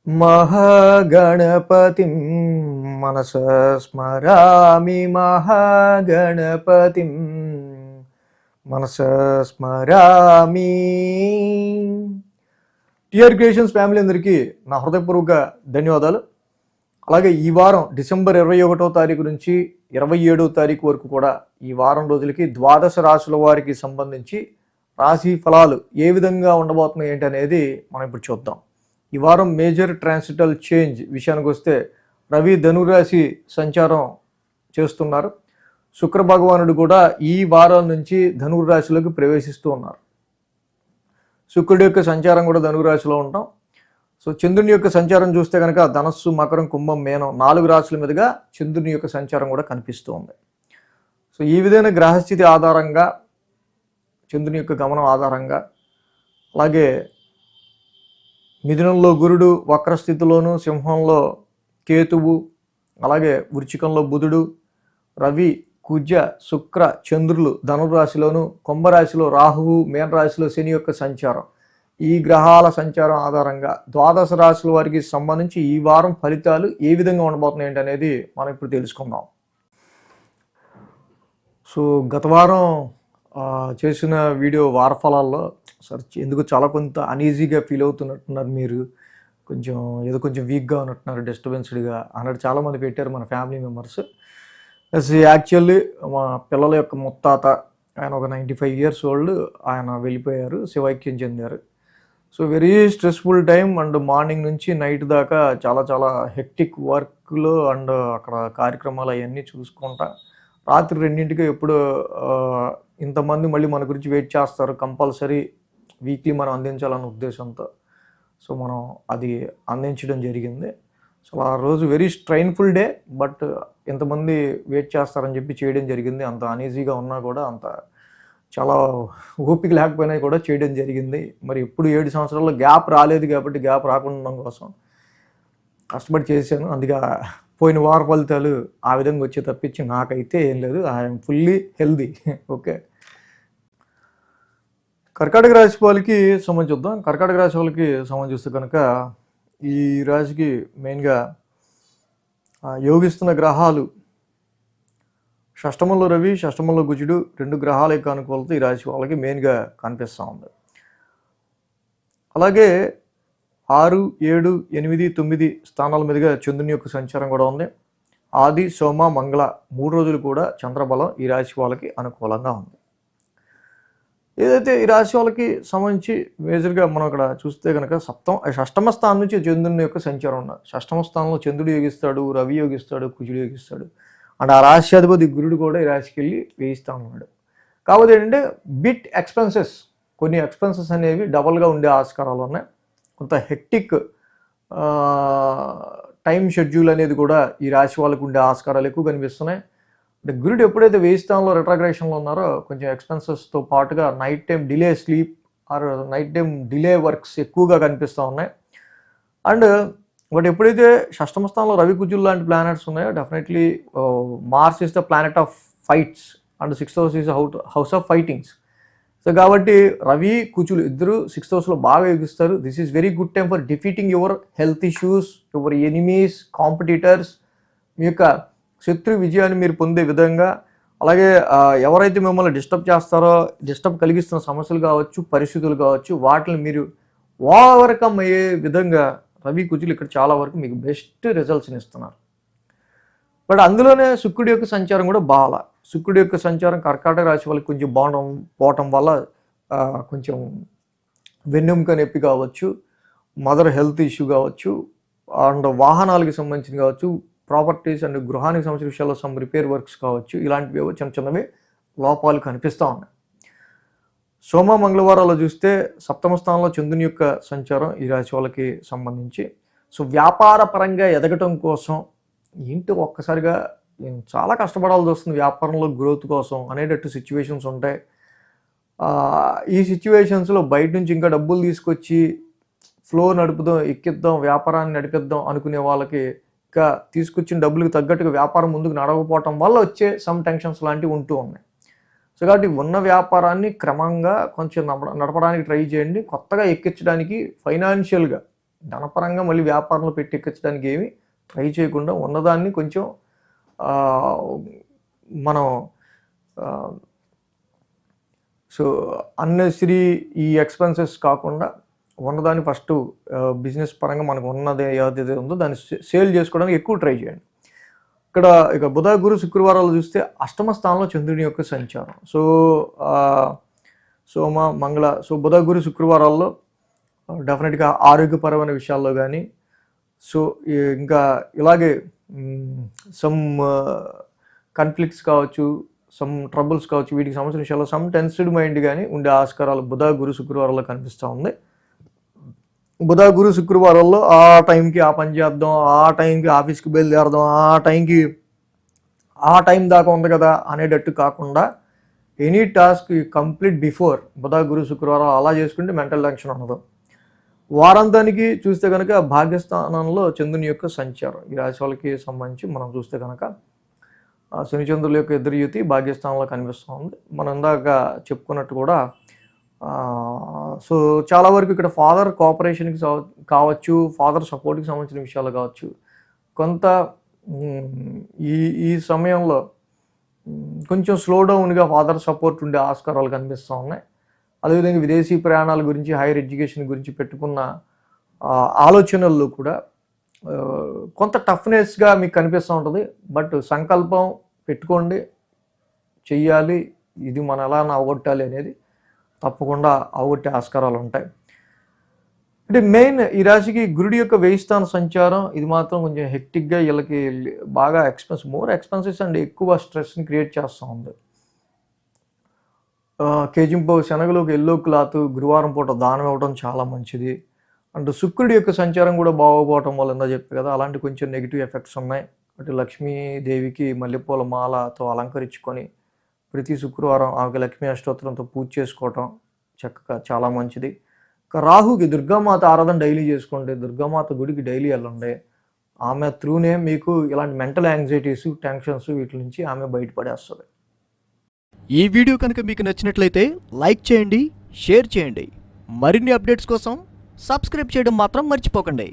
మహాగణపతిం మనసా స్మరామి మహాగణపతిం మనసా స్మరామి. TR creations family అందరికీ నా హృదయపూర్వక ధన్యవాదాలు. అలాగే ఈ వారం డిసెంబర్ 21వ తారీఖు నుంచి 27వ తారీఖు వరకు కూడా ఈ వారం రోజులకి ద్వాదశ రాశుల వారికి సంబంధించి రాశి ఫలాలు ఏ విధంగా ఉండబోతున్నాయి ఏంటి అనేది మనం ఇప్పుడు చూద్దాం. ఈ వారం మేజర్ ట్రాన్సిటల్ చేంజ్ విషయానికి వస్తే రవి ధనురాశి సంచారం చేస్తున్నారు. శుక్ర భగవానుడు కూడా ఈ వారం నుంచి ధనురాశిలోకి ప్రవేశిస్తూ ఉన్నారు. శుక్రుడి యొక్క సంచారం కూడా ధనురాశిలో ఉంటాం. సో చంద్రుని యొక్క సంచారం చూస్తే కనుక ధనస్సు, మకరం, కుంభం, మేనం 4 రాశుల మీదుగా చంద్రుని యొక్క సంచారం కూడా కనిపిస్తూ ఉంది. సో ఈ విధమైన గ్రహస్థితి ఆధారంగా, చంద్రుని యొక్క గమనం ఆధారంగా, అలాగే మిథునంలో గురుడు వక్రస్థితిలోను, సింహంలో కేతువు, అలాగే వృచ్చికంలో బుధుడు, రవి, కుజ, శుక్ర, చంద్రులు ధనురాశిలోను, కుంభరాశిలో రాహువు, మీనరాశిలో శని యొక్క సంచారం, ఈ గ్రహాల సంచారం ఆధారంగా ద్వాదశ రాశుల వారికి సంబంధించి ఈ వారం ఫలితాలు ఏ విధంగా ఉండబోతున్నాయి అనేది మనం ఇప్పుడు తెలుసుకుందాం. సో గత వారం చేసిన వీడియో వార ఫలాల్లో ఎందుకు చాలా కొంత అనీజీగా ఫీల్ అవుతున్నట్టున్నారు, మీరు కొంచెం వీక్గా ఉన్నట్టున్నారు, డిస్టర్బెన్స్డ్గా అన్నట్టు చాలామంది పెట్టారు మన ఫ్యామిలీ మెంబర్స్. యాక్చువల్లీ మా పిల్లల యొక్క ముత్తాత ఆయన ఒక 95 years ఓల్డ్, ఆయన వెళ్ళిపోయారు, శివైక్యం చెందారు. So very stressful time and morning నుంచి నైట్ దాకా చాలా హెక్టిక్ వర్క్లో అండ్ అక్కడ కార్యక్రమాలు అవన్నీ చూసుకుంటా రాత్రి 2ంటికి ఎప్పుడు ఇంతమంది మళ్ళీ మన గురించి వెయిట్ చేస్తారు, కంపల్సరీ వీక్లీ మనం అందించాలన్న ఉద్దేశంతో సో మనం అది అందించడం జరిగింది. సో ఆ రోజు వెరీ స్ట్రైన్ఫుల్ డే, బట్ ఇంతమంది వెయిట్ చేస్తారని చెప్పి చేయడం జరిగింది. అంత అనీజీగా ఉన్నా కూడా, అంత చాలా ఓపిక లేకపోయినా కూడా చేయడం జరిగింది. మరి ఎప్పుడు 7 సంవత్సరాల్లో గ్యాప్ రాలేదు కాబట్టి గ్యాప్ రాకుండా ఉండడం కోసం కష్టపడి చేశాను. అందుకే పోయిన వార ఫలితాలు ఆ విధంగా వచ్చే తప్పించి నాకైతే ఏం లేదు. I'm fully healthy. ఓకే, కర్కాటక రాశి వాళ్ళకి సంబంధించి చూద్దాం. కర్కాటక రాశి వాళ్ళకి సంబంధిస్తే కనుక ఈ రాశికి మెయిన్గా యోగిస్తున్న గ్రహాలు షష్టమంలో రవి, షష్టమంలో కుజుడు, 2 గ్రహాల యొక్క అనుకూలత ఈ రాశి వాళ్ళకి మెయిన్గా కనిపిస్తూ ఉంది. అలాగే 6, 7, 8, 9 స్థానాల మీదుగా చంద్రుని యొక్క సంచారం కూడా ఉంది. ఆది, సోమ, మంగళ 3 రోజులు కూడా చంద్రబలం ఈ రాశి వాళ్ళకి అనుకూలంగా ఉంది. ఏదైతే ఈ రాశి వాళ్ళకి సంబంధించి మేజర్గా మనం ఇక్కడ చూస్తే కనుక షష్టమ స్థానం నుంచి చంద్రుని యొక్క సంచారం ఉన్నది. షష్టమ స్థానంలో చంద్రుడు యోగిస్తాడు, రవి యోగిస్తాడు, కుజుడు యోగిస్తాడు. అండ్ ఆ రాశ్యాధిపతి గురుడు కూడా ఈ రాశికి వెళ్ళి వేయిస్తూ ఉన్నాడు. కాబట్టి ఏంటంటే కొన్ని ఎక్స్పెన్సెస్ అనేవి డబల్గా ఉండే ఆస్కారాలు ఉన్నాయి. కొంత హెక్టిక్ టైం షెడ్యూల్ అనేది కూడా ఈ రాశి వాళ్ళకు ఉండే ఆస్కారాలు ఎక్కువ కనిపిస్తున్నాయి. అంటే గురుడు ఎప్పుడైతే 1000 స్థానంలో రెట్రాగ్రేషన్లో ఉన్నారో కొంచెం ఎక్స్పెన్సెస్తో పాటుగా night time delay sleep or night time delay works ఎక్కువగా కనిపిస్తూ ఉన్నాయి. అండ్ బట్ ఎప్పుడైతే షష్టమ స్థానంలో రవి, కుజులు లాంటి ప్లానెట్స్ ఉన్నాయో definitely Mars is the planet of fights and 6th house is house of fightings. So కాబట్టి రవి, కుజులు ఇద్దరు 6th house బాగా యోగిస్తారు. This is very good time for defeating your health issues, your enemies, competitors. మీ యొక్క శత్రు విజయాన్ని మీరు పొందే విధంగా, అలాగే ఎవరైతే మిమ్మల్ని డిస్టర్బ్ కలిగిస్తున్న సమస్యలు కావచ్చు, పరిస్థితులు కావచ్చు, వాటిని మీరు ఓవర్కమ్ అయ్యే విధంగా రవి, కుజులు ఇక్కడ చాలా వరకు మీకు బెస్ట్ రిజల్ట్స్ని ఇస్తున్నారు. బట్ అందులోనే శుక్రుడి యొక్క సంచారం కూడా శుక్రుడి యొక్క సంచారం కర్కాటక రాశి వాళ్ళకి కొంచెం పోవటం వల్ల కొంచెం వెన్నెముక నొప్పి కావచ్చు, మదర్ హెల్త్ ఇష్యూ కావచ్చు, అండ్ వాహనాలకు సంబంధించిన కావచ్చు, ప్రాపర్టీస్ అండ్ గృహానికి సంబంధించిన విషయాల్లో సమ్ రిపేర్ వర్క్స్ కావచ్చు, ఇలాంటివి చిన్నవి లోపాలు కనిపిస్తూ ఉన్నాయి. సోమ, మంగళవారాల్లో చూస్తే 7వ స్థానంలో చంద్రుని యొక్క సంచారం ఈ రాశి వాళ్ళకి సంబంధించి. సో వ్యాపార పరంగా ఎదగటం కోసం ఒక్కసారిగా చాలా కష్టపడాల్సి వస్తుంది వ్యాపారంలో గ్రోత్ కోసం అనేటట్టు సిచ్యువేషన్స్ ఉంటాయి. ఈ సిచ్యువేషన్స్లో బయట నుంచి ఇంకా డబ్బులు తీసుకొచ్చి ఫ్లో ఎక్కిద్దాం, వ్యాపారాన్ని నడిపిద్దాం అనుకునే వాళ్ళకి ఇంకా తీసుకొచ్చిన డబ్బులకు తగ్గట్టుగా వ్యాపారం ముందుకు నడవకపోవటం వల్ల వచ్చే సమ్ టెన్షన్స్ లాంటివి ఉంటూ ఉన్నాయి. సో కాబట్టి ఉన్న వ్యాపారాన్ని క్రమంగా కొంచెం నడపడానికి ట్రై చేయండి. కొత్తగా ఎక్కించడానికి ఫైనాన్షియల్గా ధనపరంగా మళ్ళీ వ్యాపారంలో పెట్టెక్కించడానికి ఏమి ట్రై చేయకుండా ఉన్నదాన్ని కొంచెం మనం సో అన్నెసరీ ఈ ఎక్స్పెన్సెస్ కాకుండా ఉన్నదాన్ని ఫస్ట్ బిజినెస్ పరంగా మనకు ఉన్నది ఏదైతే ఉందో దాన్ని సేల్ చేసుకోవడానికి ఎక్కువ ట్రై చేయండి. ఇక్కడ ఇక బుధ గురు శుక్రవారాలు చూస్తే అష్టమ స్థానంలో చంద్రుని యొక్క సంచారం. సో సోమ మంగళ సో బుధ గురు శుక్రవారాల్లో డెఫినెట్గా ఆరోగ్యపరమైన విషయాల్లో కానీ సో ఇంకా ఇలాగే సమ్ కాన్ఫ్లిక్ట్స్ కావచ్చు, సమ్ ట్రబుల్స్ కావచ్చు, వీటికి సంబంధించిన విషయాల్లో సమ్ టెన్స్డ్ మైండ్ కానీ ఉండే ఆస్కారాలు బుధ గురు శుక్రవారాల్లో కనిపిస్తూ ఉంది. బుధ గురు శుక్రవారాల్లో ఆ టైంకి ఆ పని చేద్దాం, ఆ టైంకి ఆఫీస్కి బయలుదేరదాం, ఆ టైం దాకా ఉంది కదా అనేటట్టు కాకుండా ఎనీ టాస్క్ కంప్లీట్ బిఫోర్ బుధ గురు శుక్రవారం అలా చేసుకుంటే మెంటల్ టెన్షన్ ఉండదు. వారాంతానికి చూస్తే కనుక భాగ్యస్థానంలో చంద్రుని యొక్క సంచారం ఈ రాశి వాళ్ళకి సంబంధించి మనం చూస్తే కనుక శనిచంద్రుల యొక్క ఎదురు యుతి భాగ్యస్థానంలో కనిపిస్తుంది. మనం ఇందాక చెప్పుకున్నట్టు కూడా సో చాలా వరకు ఇక్కడ ఫాదర్ కోఆపరేషన్కి కావచ్చు, ఫాదర్ సపోర్ట్కి సంబంధించిన విషయాలు కావచ్చు, కొంత ఈ సమయంలో కొంచెం స్లో డౌన్గా ఫాదర్ సపోర్ట్ ఉండే ఆస్కారాలు కనిపిస్తూ ఉన్నాయి. అదేవిధంగా విదేశీ ప్రయాణాల గురించి, హైయర్ ఎడ్యుకేషన్ గురించి పెట్టుకున్న ఆలోచనల్లో కూడా కొంత టఫ్నెస్గా మీకు కనిపిస్తూ ఉంటుంది. బట్ సంకల్పం పెట్టుకోండి, చెయ్యాలి, ఇది మనం ఎలా అవగొట్టాలి అనేది తప్పకుండా అవగొట్టే ఆస్కారాలు ఉంటాయి. అంటే మెయిన్ ఈ రాశికి గురుడి యొక్క వేయిస్థాన సంచారం ఇది మాత్రం కొంచెం హెక్టిక్గా వీళ్ళకి బాగా మోర్ ఎక్స్పెన్సెస్ అండ్ ఎక్కువ స్ట్రెస్ని క్రియేట్ చేస్తూ ఉంది. కేజింపు శనగలోకి ఎల్లో క్లాత్ గురువారం పూట దానం ఇవ్వడం చాలా మంచిది. అండ్ శుక్రుడి యొక్క సంచారం కూడా బాగోపోవటం వల్ల ఎందా చెప్పి కదా అలాంటి కొంచెం నెగిటివ్ ఎఫెక్ట్స్ ఉన్నాయి. అటు లక్ష్మీదేవికి మల్లెపూల మాలతో అలంకరించుకొని ప్రతి శుక్రవారం ఆమెకి లక్ష్మీ అష్టోత్తరంతో పూజ చేసుకోవటం చక్కగా చాలా మంచిది. రాహుకి దుర్గామాత ఆరాధన డైలీ చేసుకోండి, దుర్గామాత గుడికి డైలీ వెళ్ళండి. ఆమె త్రూనే మీకు ఇలాంటి మెంటల్ యాంగ్జైటీస్, టెన్షన్స్ వీటి నుంచి ఆమె బయటపడేస్తుంది. ఈ వీడియో కనుక మీకు నచ్చినట్లయితే లైక్ చేయండి, షేర్ చేయండి. మరిన్ని అప్డేట్స్ కోసం సబ్స్క్రైబ్ చేయడం మాత్రం మర్చిపోకండి.